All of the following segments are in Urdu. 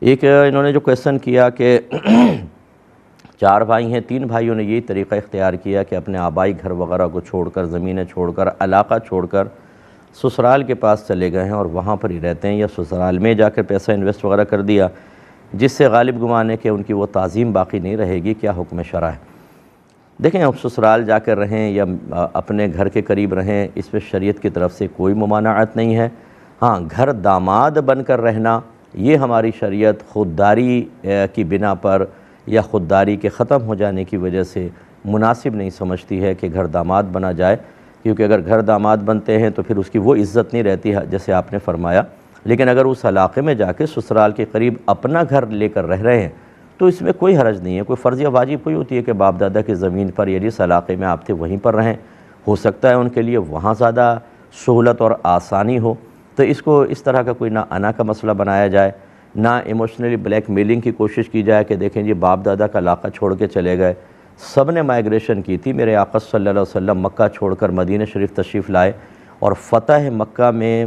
ایک انہوں نے جو کویسچن کیا کہ 4 بھائی ہیں، 3 بھائیوں نے یہی طریقہ اختیار کیا کہ اپنے آبائی گھر وغیرہ کو چھوڑ کر، زمینیں چھوڑ کر، علاقہ چھوڑ کر سسرال کے پاس چلے گئے ہیں اور وہاں پر ہی رہتے ہیں، یا سسرال میں جا کر پیسہ انویسٹ وغیرہ کر دیا، جس سے غالب گمان ہے کہ ان کی وہ تعظیم باقی نہیں رہے گی۔ کیا حکم شرع ہے؟ دیکھیں، اب سسرال جا کر رہیں یا اپنے گھر کے قریب رہیں، اس میں شریعت کی طرف سے کوئی ممانعت نہیں ہے۔ ہاں، گھر داماد بن کر رہنا، یہ ہماری شریعت خودداری کی بنا پر یا خودداری کے ختم ہو جانے کی وجہ سے مناسب نہیں سمجھتی ہے کہ گھر داماد بنا جائے، کیونکہ اگر گھر داماد بنتے ہیں تو پھر اس کی وہ عزت نہیں رہتی ہے جیسے آپ نے فرمایا۔ لیکن اگر اس علاقے میں جا کے سسرال کے قریب اپنا گھر لے کر رہ رہے ہیں تو اس میں کوئی حرج نہیں ہے، کوئی فرض یا واجب کوئی ہوتی ہے کہ باپ دادا کی زمین پر یا جس علاقے میں آپ تھے وہیں پر رہیں۔ ہو سکتا ہے ان کے لیے وہاں زیادہ سہولت اور آسانی ہو، تو اس کو اس طرح کا کوئی نہ انا کا مسئلہ بنایا جائے، نہ ایموشنلی بلیک میلنگ کی کوشش کی جائے کہ دیکھیں جی باپ دادا کا علاقہ چھوڑ کے چلے گئے۔ سب نے مائیگریشن کی تھی، میرے آقا صلی اللہ علیہ وسلم مکہ چھوڑ کر مدینہ شریف تشریف لائے، اور فتح مکہ میں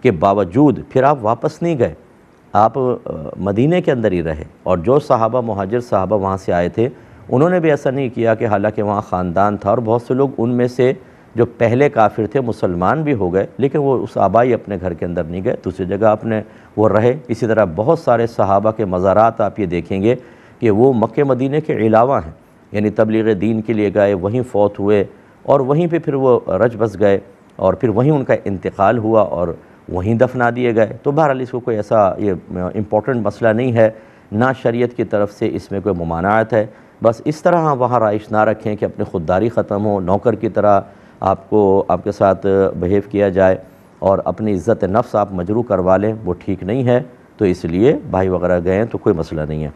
کے باوجود پھر آپ واپس نہیں گئے، آپ مدینہ کے اندر ہی رہے، اور جو صحابہ مہاجر صحابہ وہاں سے آئے تھے انہوں نے بھی ایسا نہیں کیا کہ حالانکہ وہاں خاندان تھا، اور بہت سے لوگ ان میں سے جو پہلے کافر تھے مسلمان بھی ہو گئے، لیکن وہ اس آبائی اپنے گھر کے اندر نہیں گئے، دوسری جگہ اپنے وہ رہے۔ اسی طرح بہت سارے صحابہ کے مزارات آپ یہ دیکھیں گے کہ وہ مکہ مدینہ کے علاوہ ہیں، یعنی تبلیغ دین کے لیے گئے، وہیں فوت ہوئے، اور وہیں پہ پھر وہ رج بس گئے، اور پھر وہیں ان کا انتقال ہوا اور وہیں دفنا دیے گئے۔ تو بہرحال اس کو کوئی ایسا یہ امپورٹنٹ مسئلہ نہیں ہے، نہ شریعت کی طرف سے اس میں کوئی ممانعت ہے۔ بس اس طرح وہاں رہائش نہ رکھیں کہ اپنی خودداری ختم ہو، نوکر کی طرح آپ کے ساتھ بہیو کیا جائے اور اپنی عزت نفس آپ مجروح کروا لیں، وہ ٹھیک نہیں ہے۔ تو اس لیے بھائی وغیرہ گئے ہیں تو کوئی مسئلہ نہیں ہے۔